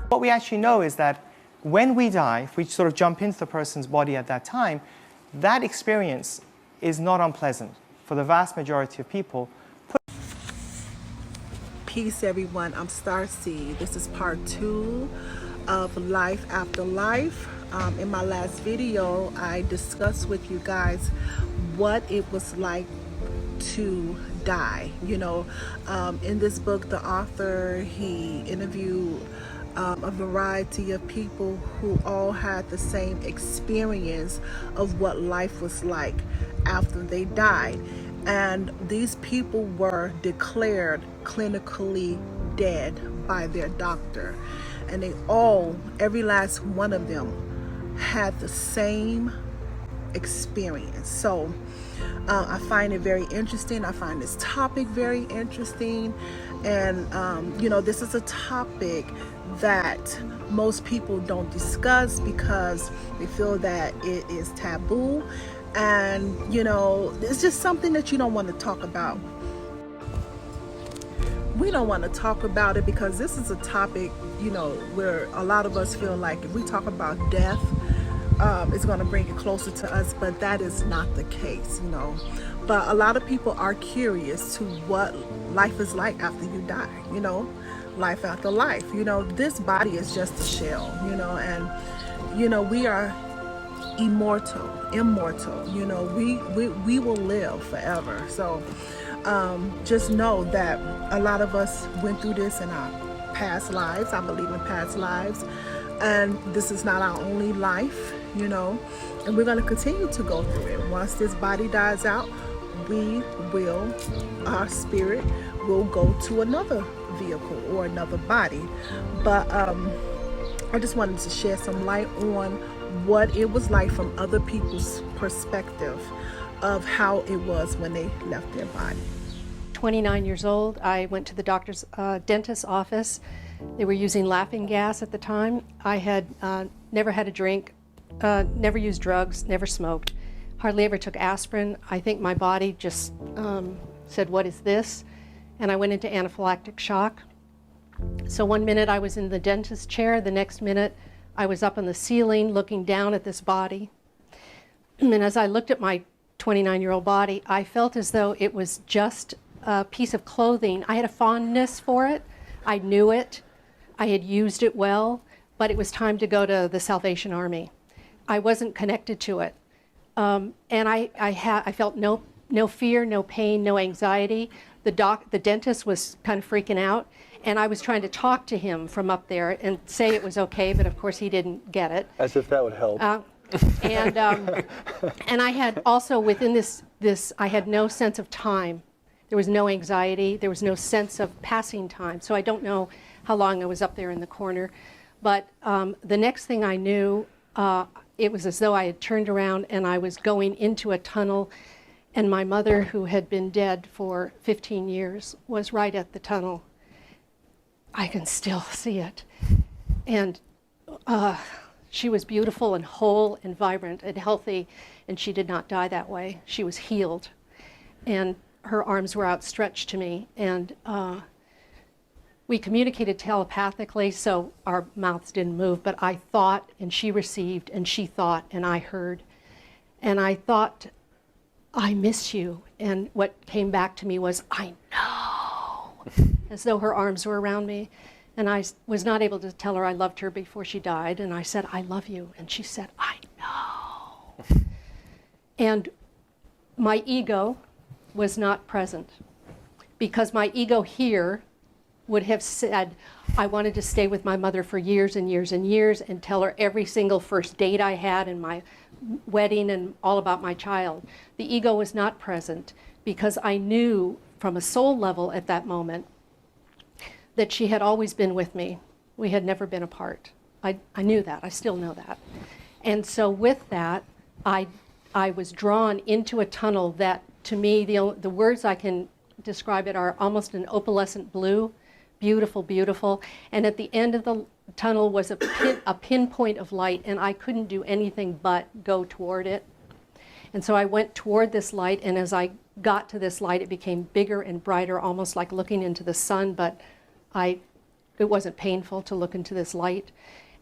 What we actually know is that when we die, if we sort of jump into the person's body at that time, that experience is not unpleasant for the vast majority of people. Peace, everyone. I'm Starseed. This is part 2 of Life After Life. In my last video, I discussed with you guys what it was like to die. You know, in this book, the author, he interviewed a variety of people who all had the same experience of what life was like after they died. And these people were declared clinically dead by their doctor. And they all, every last one of them, had the same experience. So I find it very interesting. I find this topic very interesting. And, you know, this is a topic that most people don't discuss because they feel that it is taboo. And, you know, it's just something that you don't want to talk about. We don't want to talk about it because this is a topic, you know, where a lot of us feel like if we talk about death, it's going to bring it closer to us, but that is not the case, you know. But a lot of people are curious to what life is like after you die, you know, life after life. You know, this body is just a shell, you know, and, you know, we are immortal, you know, we will live forever. So just know that a lot of us went through this in our past lives. I believe in past lives, and this is not our only life, you know, and we're going to continue to go through it. Once this body dies out, we will, our spirit will go to another vehicle or another body. But I just wanted to shed some light on what it was like from other people's perspective of how it was when they left their body. 29 years old, I went to the doctor's dentist's office. They were using laughing gas at the time. I had never had a drink, never used drugs, never smoked, hardly ever took aspirin. I think my body just said, what is this? And I went into anaphylactic shock. So one minute I was in the dentist's chair, the next minute I was up on the ceiling looking down at this body. And as I looked at my 29-year-old body, I felt as though it was just a piece of clothing. I had a fondness for it. I knew it. I had used it well, but it was time to go to the Salvation Army. I wasn't connected to it. And I felt no fear, no pain, no anxiety. The dentist was kind of freaking out, and I was trying to talk to him from up there and say it was okay, but of course he didn't get it. As if that would help. And I had also within this, I had no sense of time. There was no anxiety. There was no sense of passing time. So I don't know how long I was up there in the corner. But the next thing I knew, it was as though I had turned around and I was going into a tunnel, and my mother, who had been dead for 15 years, was right at the tunnel. I can still see it. And she was beautiful and whole and vibrant and healthy, and she did not die that way. She was healed, and her arms were outstretched to me, and we communicated telepathically, so our mouths didn't move, but I thought, and she received, and she thought, and I heard. And I thought, I miss you. And what came back to me was, I know, as though her arms were around me. And I was not able to tell her I loved her before she died. And I said, I love you. And she said, I know. And my ego was not present, because my ego here would have said, I wanted to stay with my mother for years and years and years and tell her every single first date I had and my wedding and all about my child. The ego was not present because I knew from a soul level at that moment that she had always been with me. We had never been apart. I knew that. I still know that. And so with that, I was drawn into a tunnel that, to me, the words I can describe it are almost an opalescent blue, beautiful, beautiful. And at the end of the tunnel was a pinpoint of light, and I couldn't do anything but go toward it. And so I went toward this light, and as I got to this light, it became bigger and brighter, almost like looking into the sun, but I it wasn't painful to look into this light.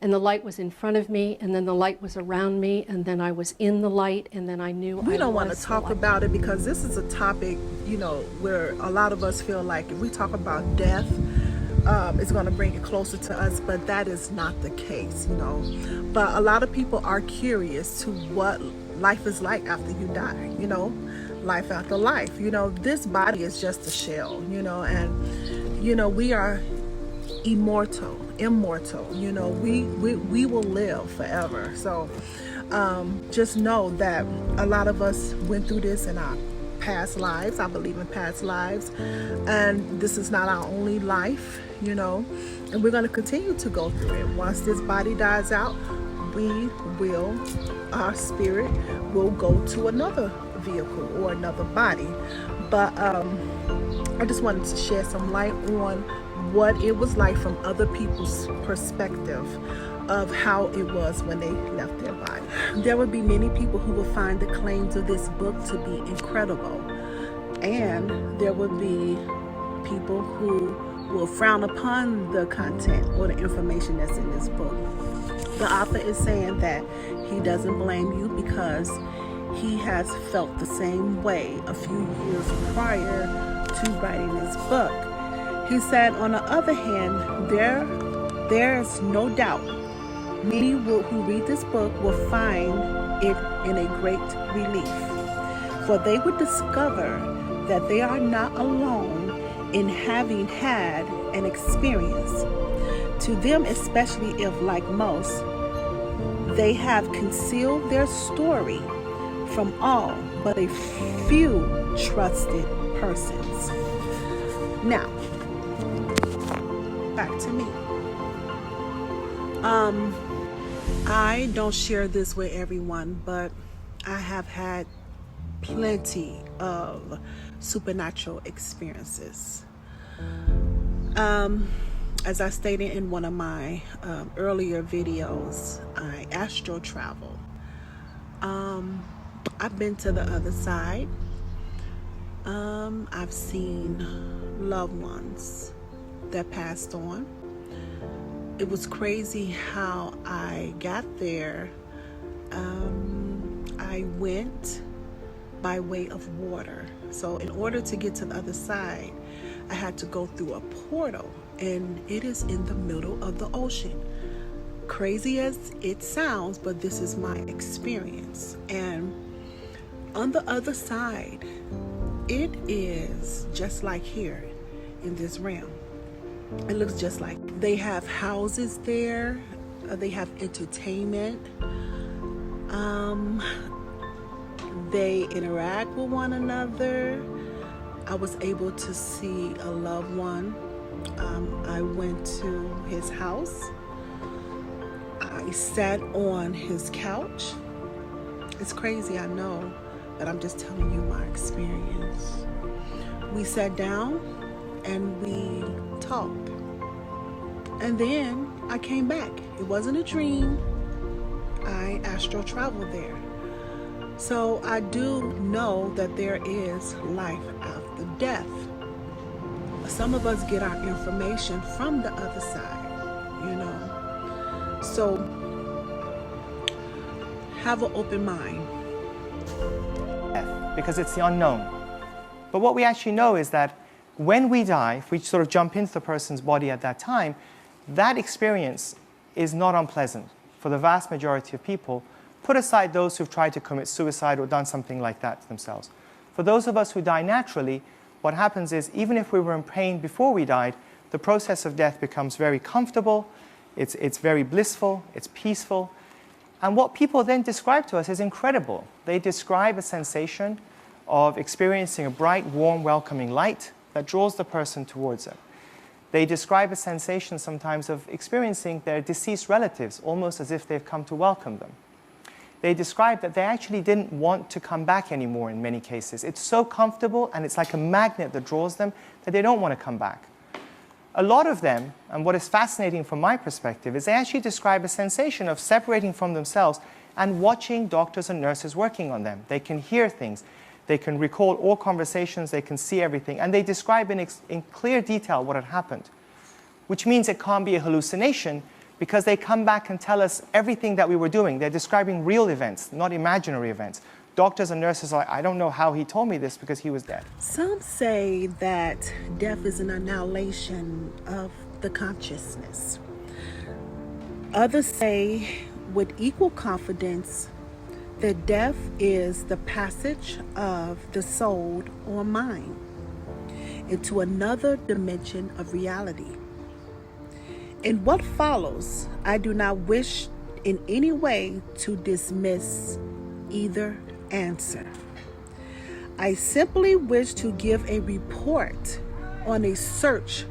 And the light was in front of me, and then the light was around me, and then I was in the light, and then I knew we don't want to the talk light. about it because this is a topic, you know, where a lot of us feel like if we talk about death, it's going to bring it closer to us, but that is not the case, you know. But a lot of people are curious to what life is like after you die, you know, life after life. You know, this body is just a shell, you know, and, you know, we are immortal, you know, we will live forever. So just know that a lot of us went through this in our past lives. I believe in past lives, and this is not our only life, you know, and we're going to continue to go through it. Once this body dies out, our spirit will go to another vehicle or another body. But I just wanted to shed some light on what it was like from other people's perspective of how it was when they left their body. There would be many people who will find the claims of this book to be incredible, and there would be people who will frown upon the content or the information that's in this book. The author is saying that he doesn't blame you because he has felt the same way a few years prior to writing this book. He said, on the other hand, there's no doubt many who read this book will find it in a great relief, for they would discover that they are not alone in having had an experience. To them, especially if, like most, they have concealed their story from all but a few trusted persons. Now, back to me. I don't share this with everyone, but I have had plenty of supernatural experiences. As I stated in one of my earlier videos, I astral travel. I've been to the other side. I've seen loved ones that passed on. It was crazy how I got there. I went by way of water. So in order to get to the other side, I had to go through a portal, and it is in the middle of the ocean. Crazy as it sounds, but this is my experience. And on the other side, it is just like here in this realm. It looks just like they have houses there. They have entertainment. They interact with one another. I was able to see a loved one. I went to his house. I sat on his couch. It's crazy, I know, but I'm just telling you my experience. We sat down and we talked. And then I came back. It wasn't a dream. I astral traveled there. So I do know that there is life after death. Some of us get our information from the other side, you know. So have an open mind. Because it's the unknown. But what we actually know is that when we die, if we sort of jump into the person's body at that time, that experience is not unpleasant for the vast majority of people. Put aside those who've tried to commit suicide or done something like that to themselves. For those of us who die naturally, what happens is, even if we were in pain before we died, the process of death becomes very comfortable, it's very blissful, it's peaceful. And what people then describe to us is incredible. They describe a sensation of experiencing a bright, warm, welcoming light that draws the person towards it. They describe a sensation sometimes of experiencing their deceased relatives, almost as if they've come to welcome them. They describe that they actually didn't want to come back anymore in many cases. It's so comfortable and it's like a magnet that draws them that they don't want to come back. A lot of them, and what is fascinating from my perspective, is they actually describe a sensation of separating from themselves and watching doctors and nurses working on them. They can hear things. They can recall all conversations. They can see everything. And they describe in clear detail what had happened. which means it can't be a hallucination because they come back and tell us everything that we were doing. They're describing real events, not imaginary events. Doctors and nurses are like, I don't know how he told me this because he was dead. Some say that death is an annihilation of the consciousness. Others say with equal confidence that death is the passage of the soul or mind into another dimension of reality. In what follows, I do not wish in any way to dismiss either answer. I simply wish to give a report on a search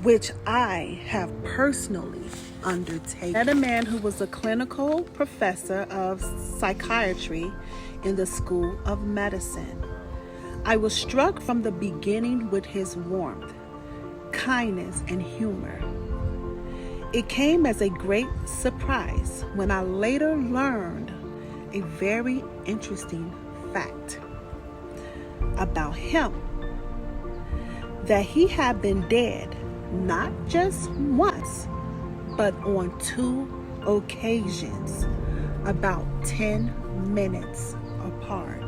which I have personally undertaken. I met a man who was a clinical professor of psychiatry in the School of Medicine. I was struck from the beginning with his warmth, kindness, and humor. It came as a great surprise when I later learned a very interesting fact about him, that he had been dead not just once, but on 2 occasions, about 10 minutes apart.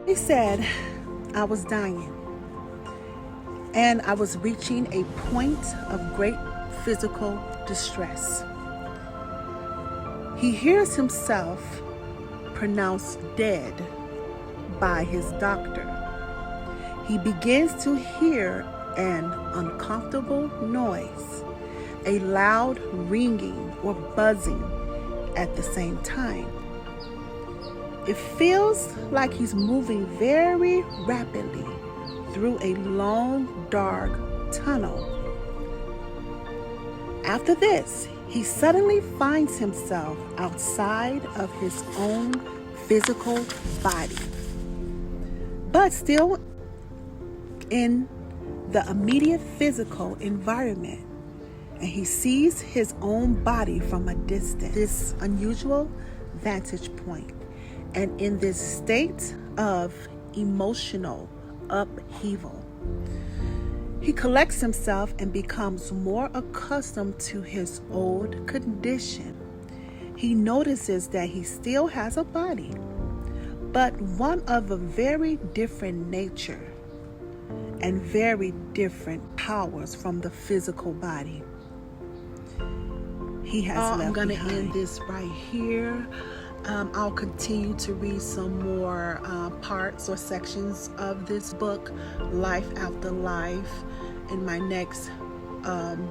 He said, I was dying, and I was reaching a point of great physical distress. He hears himself pronounced dead by his doctor. He begins to hear an uncomfortable noise, a loud ringing or buzzing at the same time. It feels like he's moving very rapidly through a long, dark tunnel. After this, he suddenly finds himself outside of his own physical body, but still in the immediate physical environment, and he sees his own body from a distance. This unusual vantage point, and in this state of emotional upheaval, he collects himself and becomes more accustomed to his old condition. He notices that he still has a body, but one of a very different nature and very different powers from the physical body he has left behind. I'm going to end this right here. I'll continue to read some more parts or sections of this book, Life After Life, in my next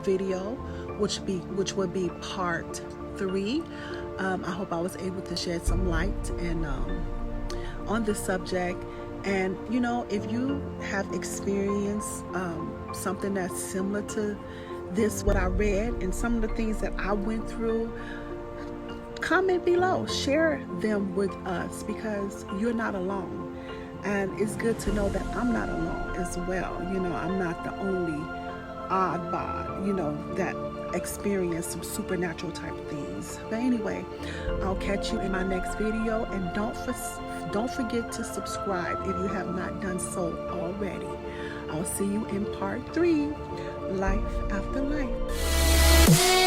video, which will be part 3. I hope I was able to shed some light and on this subject. And you know, if you have experienced something that's similar to this, what I read, and some of the things that I went through, comment below, share them with us, because you're not alone. And it's good to know that I'm not alone as well. You know, I'm not the only oddball, you know, that experience some supernatural type things. But anyway, I'll catch you in my next video, and don't forget to subscribe if you have not done so already. I'll see you in part 3, Life After Life.